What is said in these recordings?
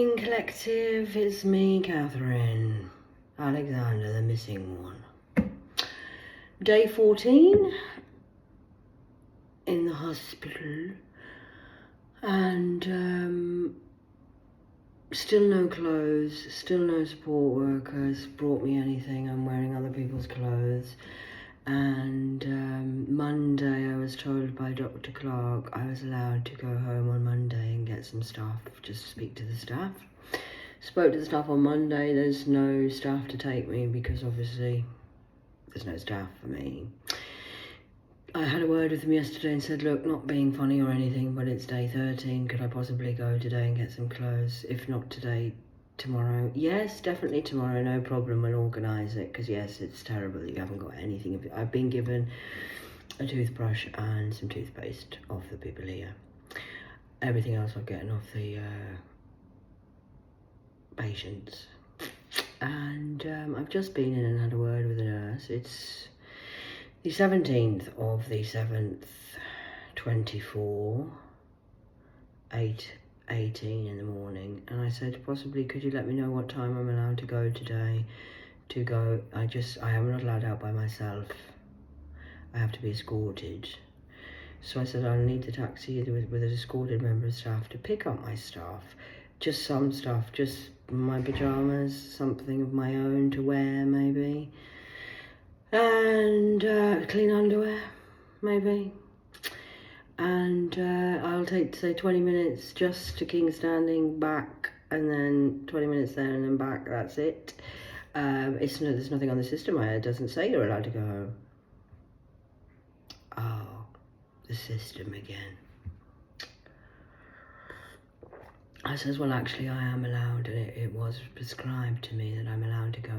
Missing Collective, it's me, Catherine. Alexander, the missing one. Day 14 in the hospital, and still no clothes, still no support workers brought me anything. I'm wearing other people's clothes. And Monday I was told by Dr. Clark I was allowed to go home on Monday and get some staff, just to speak to the staff. Spoke to the staff on Monday. There's no staff to take me because obviously there's no staff for me. I had a word with them yesterday and said, look, not being funny or anything, but it's day 13. Could I possibly go today and get some clothes? If not today, tomorrow. Yes, definitely tomorrow, no problem. We'll organise it, because yes, it's terrible that you haven't got anything. I've been given a toothbrush and some toothpaste off the people here. Everything else I've gotten off the patients. And I've just been in and had a word with the nurse. It's the 17th of the 7th, 24, 8:18 in the morning, and I said, possibly could you let me know what time I'm allowed to go today to go. I am not allowed out by myself. I have to be escorted. So I said I'll need the taxi with an escorted member of staff to pick up my stuff. Just some stuff, just my pyjamas, something of my own to wear maybe. And clean underwear, maybe. And I'll take, say, 20 minutes just to King's Standing back, and then 20 minutes there and then back, that's it. There's nothing on the system. It doesn't say you're allowed to go home. Oh, the system again. I says, well, actually, I am allowed, and it was prescribed to me that I'm allowed to go.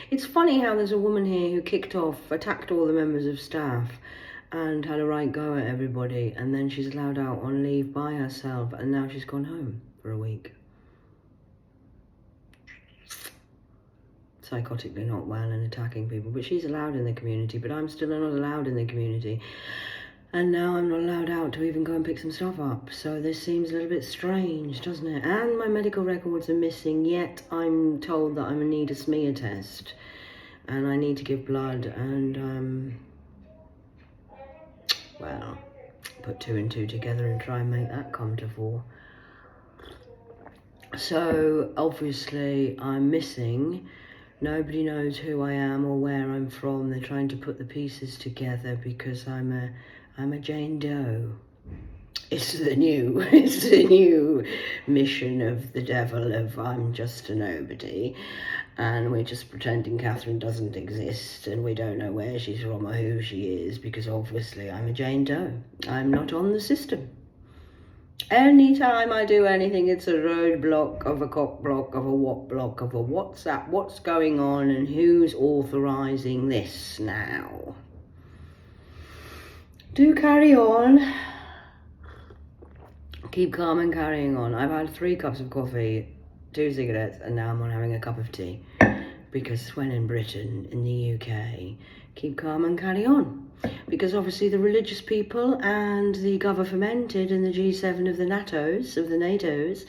It's funny how there's a woman here who attacked all the members of staff and had a right go at everybody, and then she's allowed out on leave by herself, and now she's gone home for a week. Psychotically not well and attacking people, but she's allowed in the community, but I'm still not allowed in the community. And now I'm not allowed out to even go and pick some stuff up. So this seems a little bit strange, doesn't it? And my medical records are missing, yet I'm told that I need a smear test. And I need to give blood, and well, put 2 and 2 together and try and make that come to 4. So obviously I'm missing. Nobody knows who I am or where I'm from. They're trying to put the pieces together because I'm a Jane Doe. It's the new mission of the devil of I'm just a nobody, and we're just pretending Catherine doesn't exist and we don't know where she's from or who she is, because obviously I'm a Jane Doe. I'm not on the system. Anytime I do anything, it's a roadblock of a cock block of a what block of a WhatsApp. What's going on and who's authorising this now? Do carry on. Keep calm and carrying on. I've had 3 cups of coffee, 2 cigarettes, and now I'm on having a cup of tea. Because when in Britain, in the UK, keep calm and carry on. Because obviously the religious people and the governmented and the G7 of the NATOs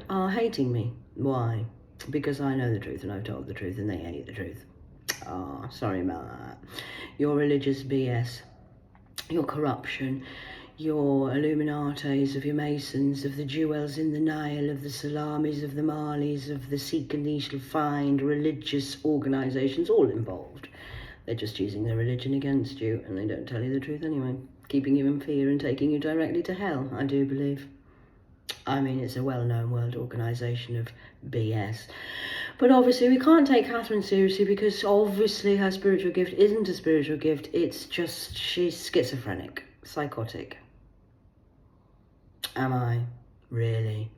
are hating me. Why? Because I know the truth and I've told the truth and they hate the truth. Ah, sorry about that. Your religious BS, your corruption, your Illuminatis, of your Masons, of the jewels in the Nile, of the Salamis, of the Malis, of the Seek and Thee shall find, religious organisations, all involved. They're just using their religion against you, and they don't tell you the truth anyway, keeping you in fear and taking you directly to hell, I do believe. I mean, it's a well-known world organisation of BS. But obviously we can't take Catherine seriously, because obviously her spiritual gift isn't a spiritual gift. It's just she's schizophrenic, psychotic. Am I? Really?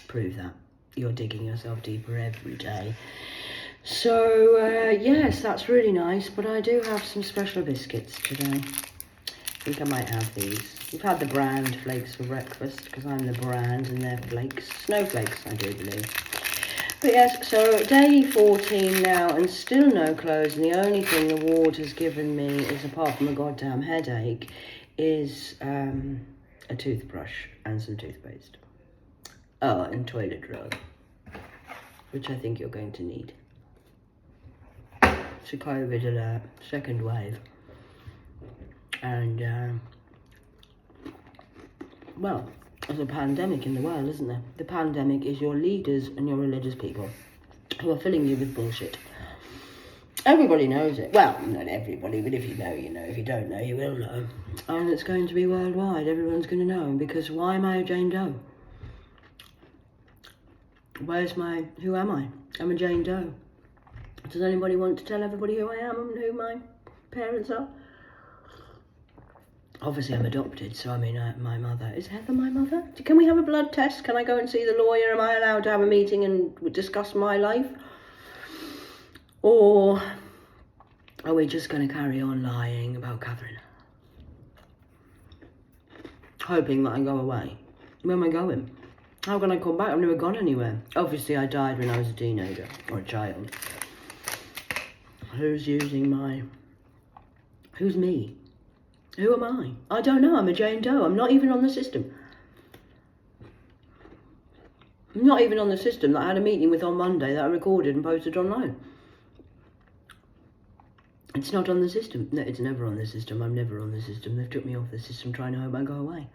Prove that. You're digging yourself deeper every day. So, yes, that's really nice, but I do have some special biscuits today. I think I might have these. We've had the brand flakes for breakfast, because I'm the brand and they're flakes. Snowflakes, I do believe. But yes, so day 14 now, and still no clothes, and the only thing the ward has given me is, apart from a goddamn headache, is a toothbrush and some toothpaste. Oh, and toilet roll. which I think you're going to need. It's a COVID alert, second wave. And, well, there's a pandemic in the world, isn't there? The pandemic is your leaders and your religious people who are filling you with bullshit. Everybody knows it. Well, not everybody, but if you know, you know. If you don't know, you will know. And it's going to be worldwide. Everyone's going to know. Because why am I a Jane Doe? Who am I? I'm a Jane Doe. Does anybody want to tell everybody who I am and who my parents are? Obviously, I'm adopted, so I mean, my mother. Is Heather my mother? Can we have a blood test? Can I go and see the lawyer? Am I allowed to have a meeting and discuss my life? Or are we just going to carry on lying about Catherine? Hoping that I go away. Where am I going? How can I come back? I've never gone anywhere. Obviously, I died when I was a teenager or a child. Who's me? Who am I? I don't know. I'm a Jane Doe. I'm not even on the system. I'm not even on the system that I had a meeting with on Monday that I recorded and posted online. It's not on the system. No, it's never on the system. I'm never on the system. They've took me off the system trying to hope I go away.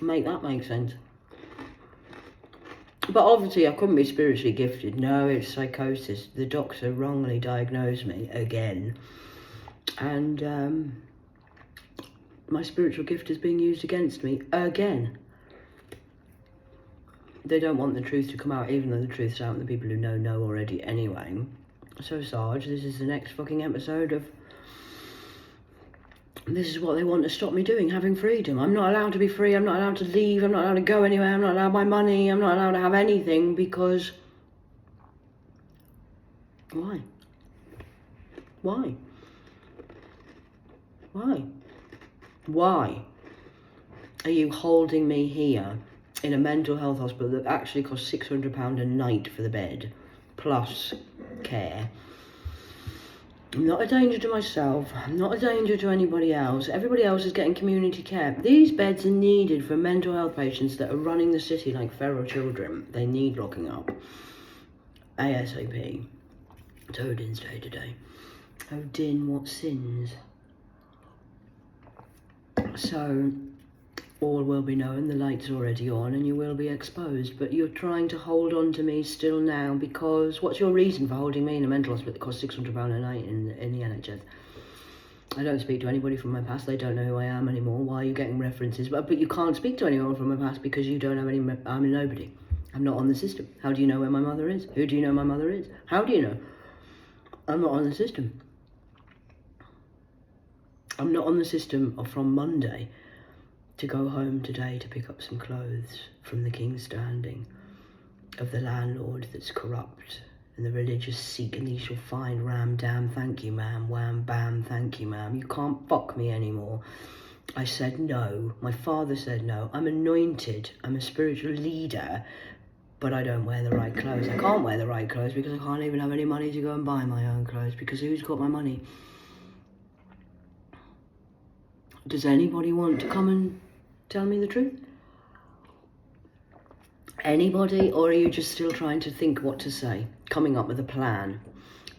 Make that make sense. But obviously I couldn't be spiritually gifted. No, it's psychosis. The doctor wrongly diagnosed me again. And my spiritual gift is being used against me again. They don't want the truth to come out, even though the truth's out and the people who know already anyway. So Sarge, this is the next fucking episode of... This is what they want to stop me doing, having freedom. I'm not allowed to be free, I'm not allowed to leave, I'm not allowed to go anywhere, I'm not allowed my money, I'm not allowed to have anything because... Why? Why? Why? Why are you holding me here in a mental health hospital that actually costs £600 a night for the bed, plus care? I'm not a danger to myself, I'm not a danger to anybody else. Everybody else is getting community care. These beds are needed for mental health patients that are running the city like feral children. They need locking up. ASAP. It's Odin's day today. Odin, what sins? So, all will be known, the light's already on and you will be exposed, but you're trying to hold on to me still now because what's your reason for holding me in a mental hospital that costs £600 a night in the NHS? I don't speak to anybody from my past, they don't know who I am anymore. Why are you getting references? But you can't speak to anyone from my past because you don't have any, I'm a nobody. I'm not on the system. How do you know where my mother is? Who do you know my mother is? How do you know? I'm not on the system. I'm not on the system from Monday to go home today to pick up some clothes from the King's Standing of the landlord that's corrupt and the religious seek and these shall find, ram, damn, thank you ma'am, wham, bam, thank you ma'am. You can't fuck me anymore. I said no. My father said no. I'm anointed. I'm a spiritual leader, but I don't wear the right clothes. I can't wear the right clothes because I can't even have any money to go and buy my own clothes because who's got my money? Does anybody want to come and tell me the truth? Anybody? Or are you just still trying to think what to say? Coming up with a plan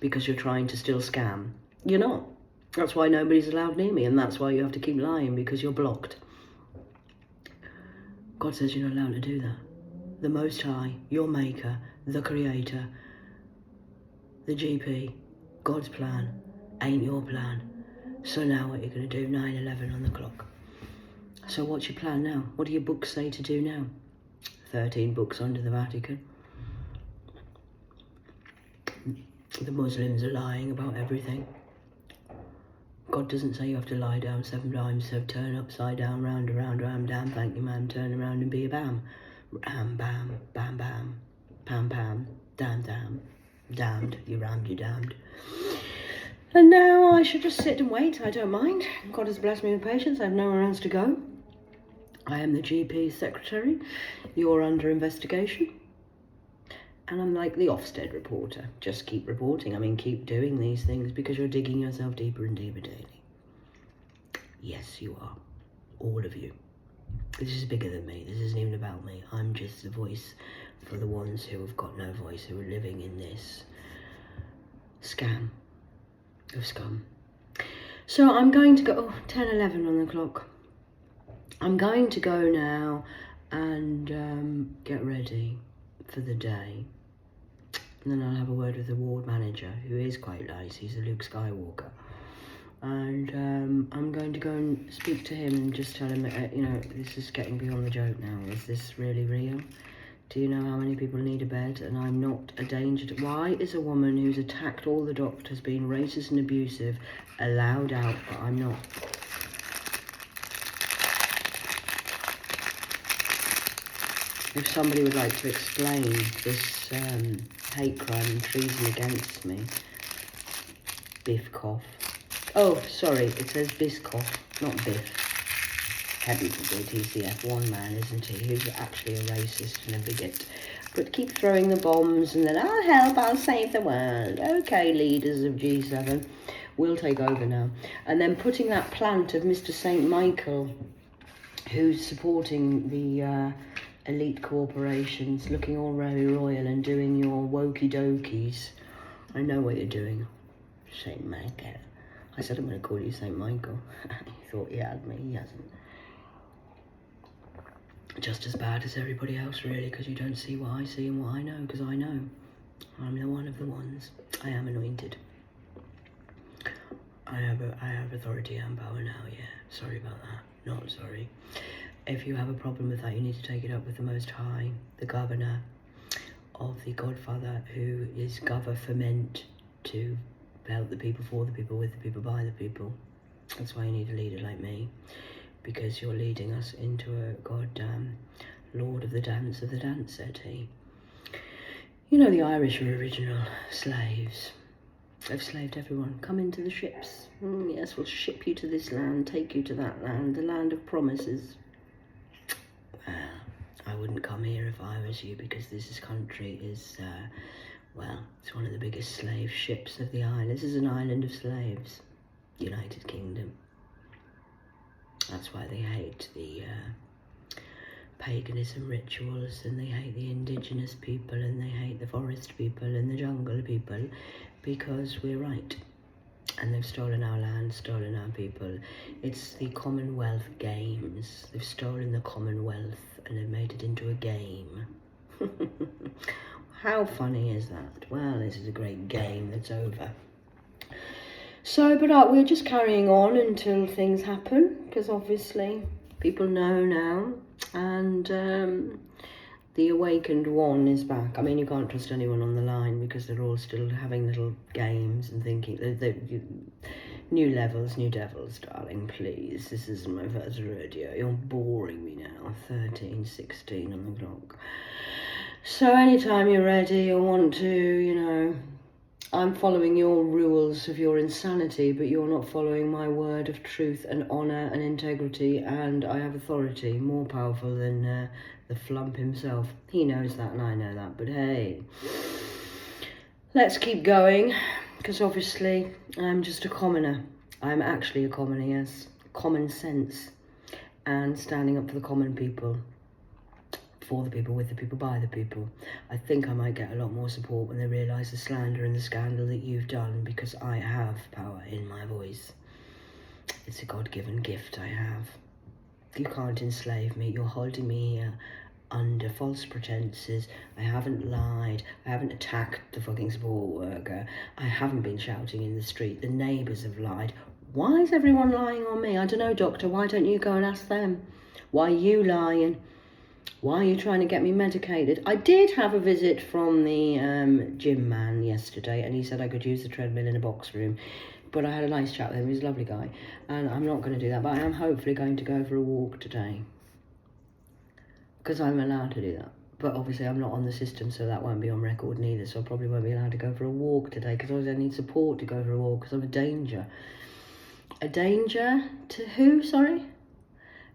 because you're trying to still scam? You're not. That's why nobody's allowed near me and that's why you have to keep lying because you're blocked. God says you're not allowed to do that. The Most High, your Maker, the Creator, the GP, God's plan ain't your plan. So now what you're going to do, 9/11 on the clock. So what's your plan now? What do your books say to do now? 13 books under the Vatican. The Muslims are lying about everything. God doesn't say you have to lie down 7 times, so turn upside down, round, around, ram, damn, thank you, ma'am, turn around and be a bam. Ram, bam, bam, bam, pam, pam, damn, damn, damned, you rammed, you damned. And now I should just sit and wait, I don't mind. God has blessed me with patience, I have nowhere else to go. I am the GP secretary, you're under investigation. And I'm like the Ofsted reporter, just keep reporting, I mean keep doing these things because you're digging yourself deeper and deeper daily. Yes, you are, all of you. This is bigger than me. This isn't even about me. I'm just the voice for the ones who have got no voice, who are living in this scam of scum. So I'm going to go, 10:11 on the clock. I'm going to go now and get ready for the day. And then I'll have a word with the ward manager, who is quite nice. He's a Luke Skywalker. And I'm going to go and speak to him and just tell him, you know, this is getting beyond the joke now. Is this really real? Do you know how many people need a bed? And I'm not a danger to... Why is a woman who's attacked all the doctors, being racist and abusive, allowed out, but I'm not? If somebody would like to explain this hate crime and treason against me. Biff cough. Oh, sorry, it says Biscoff, not Biff. Heavy forbid, he's the F1 man, isn't he? Who's actually a racist and a bigot. But keep throwing the bombs and then, I'll help, I'll save the world. Okay, leaders of G7, we'll take over now. And then putting that plant of Mr. St. Michael, who's supporting the elite corporations, looking all very royal and doing your wokey dokies. I know what you're doing, St. Michael. I said I'm going to call you St. Michael. He thought he had me, he hasn't. Just as bad as everybody else, really, because you don't see what I see and what I know, because I know. I'm the one of the ones. I am anointed. I have authority and power now, yeah. Sorry about that. Not sorry. If you have a problem with that, you need to take it up with the Most High, the governor of the Godfather, who is government to help the people, for the people, with the people, by the people. That's why you need a leader like me, because you're leading us into a goddamn Lord of the Dance, said he. You know, the Irish were original slaves. They've slaved everyone. Come into the ships. Yes, we'll ship you to this land, take you to that land, the land of promises. Well, I wouldn't come here if I was you, because this country is, well, it's one of the biggest slave ships of the island. This is an island of slaves, United Kingdom. That's why they hate the paganism rituals, and they hate the indigenous people, and they hate the forest people and the jungle people, because we're right. And they've stolen our land, stolen our people. It's the Commonwealth Games. They've stolen the Commonwealth and they've made it into a game. How funny is that? Well, this is a great game that's over. So, but we're just carrying on until things happen, because obviously people know now, and the awakened one is back. I mean, you can't trust anyone on the line because they're all still having little games and thinking, new levels, new devils, darling, please. This isn't my first rodeo. You're boring me now. 13, 16 on the clock. So anytime you're ready or want to, you know, I'm following your rules of your insanity, but you're not following my word of truth and honour and integrity, and I have authority more powerful than the flump himself. He knows that and I know that, but hey, let's keep going, because obviously I'm just a commoner. I'm actually a commoner, yes. Common sense and standing up for the common people. For the people, with the people, by the people. I think I might get a lot more support when they realise the slander and the scandal that you've done, because I have power in my voice. It's a God-given gift I have. You can't enslave me. You're holding me here under false pretences. I haven't lied. I haven't attacked the fucking support worker. I haven't been shouting in the street. The neighbours have lied. Why is everyone lying on me? I don't know, doctor. Why don't you go and ask them? Why are you lying? Why are you trying to get me medicated? I did have a visit from the gym man yesterday, and he said I could use the treadmill in a box room. But I had a nice chat with him. He was a lovely guy. And I'm not going to do that, but I am hopefully going to go for a walk today, because I'm allowed to do that. But obviously I'm not on the system, so that won't be on record neither. So I probably won't be allowed to go for a walk today, because obviously I need support to go for a walk, because I'm a danger. A danger to who, sorry?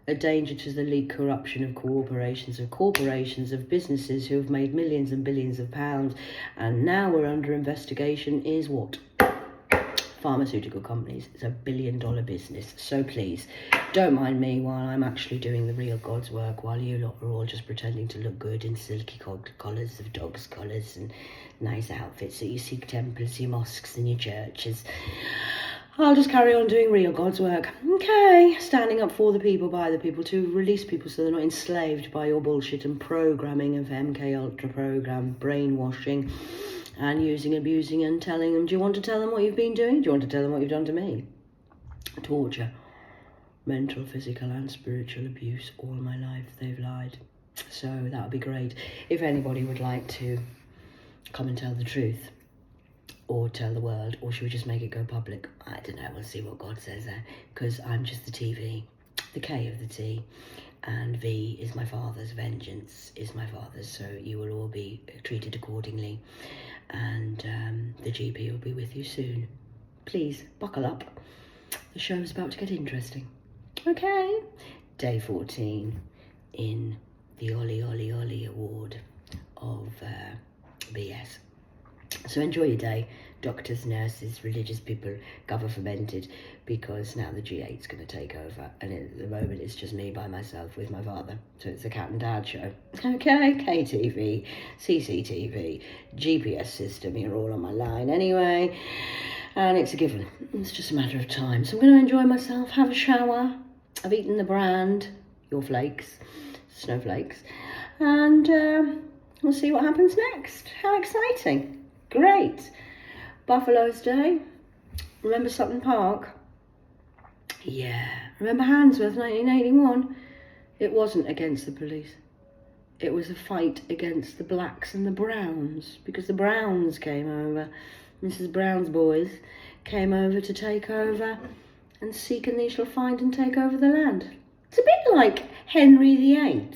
A danger to the elite corruption of corporations, of businesses who have made millions and billions of pounds, and now we're under investigation is what? pharmaceutical companies. It's $1 billion business. So please, don't mind me while I'm actually doing the real God's work, while you lot are all just pretending to look good in silky collars of dogs' collars and nice outfits at your Sikh temples, your mosques and your churches. I'll just carry on doing real God's work. Okay, standing up for the people, by the people, to release people so they're not enslaved by your bullshit and programming of MK Ultra program, brainwashing and using, abusing and telling them. Do you want to tell them what you've been doing? Do you want to tell them what you've done to me? Torture, mental, physical and spiritual abuse all my life. They've lied. So that would be great if anybody would like to come and tell the truth. Or tell the world, or should we just make it go public? I don't know, we'll see what God says there, because I'm just the TV, the K of the T, and V is my father's, vengeance is my father's, so you will all be treated accordingly, and the GP will be with you soon. Please, buckle up, the show's about to get interesting. Okay, day 14 in the Ollie Ollie Ollie Award of BS. So enjoy your day, doctors, nurses, religious people, governmented, because now the G8's going to take over, and at the moment it's just me by myself with my father, so it's a cat and dad show. Okay, KTV, CC33, GPS system, you're all on my line anyway, and it's a given. It's just a matter of time. So I'm going to enjoy myself, have a shower. I've eaten the brand, your flakes, snowflakes, and we'll see what happens next. How exciting. Great. Buffalo's Day. Remember Sutton Park? Yeah. Remember Handsworth 1981? It wasn't against the police. It was a fight against the blacks and the browns, because the Browns came over. Mrs. Brown's boys came over to take over and seek and they shall find and take over the land. It's a bit like Henry VIII.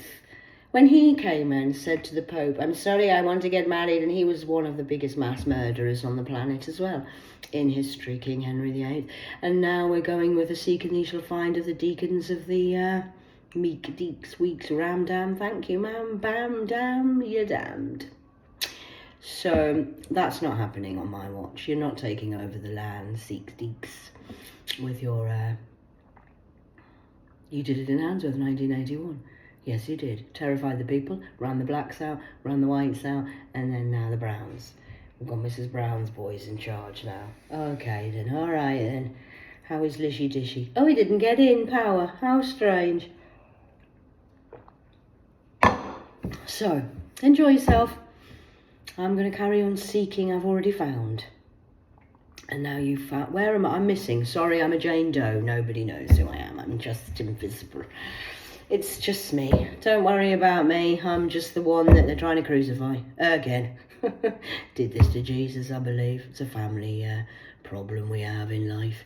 When he came and said to the Pope, I'm sorry, I want to get married, and he was one of the biggest mass murderers on the planet as well in history, King Henry VIII. And now we're going with the seek and ye shall find of the deacons of the meek, deeks, weeks, ram, dam, thank you, ma'am, bam, dam, you're damned. So that's not happening on my watch. You're not taking over the land, seek, deeks, with your... You did it in Handsworth 1981. Yes, you did. Terrified the people, ran the blacks out, ran the whites out, and then now the browns. We've got Mrs. Brown's boys in charge now. Okay then, all right then. How is Lishy Dishy? Oh, he didn't get in, power. How strange. So, enjoy yourself. I'm going to carry on seeking I've already found. And now you've found... Where am I? I'm missing. Sorry, I'm a Jane Doe. Nobody knows who I am. I'm just invisible. It's just me. Don't worry about me. I'm just the one that they're trying to crucify. Again. Did this to Jesus, I believe. It's a family problem we have in life.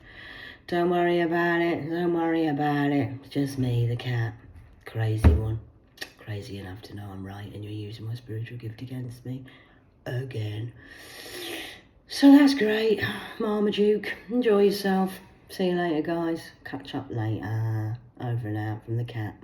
Don't worry about it. Don't worry about it. It's just me, the cat. Crazy one. Crazy enough to know I'm right and you're using my spiritual gift against me. Again. So that's great. Marmaduke. Enjoy yourself. See you later, guys. Catch up later. Over and out from the cat.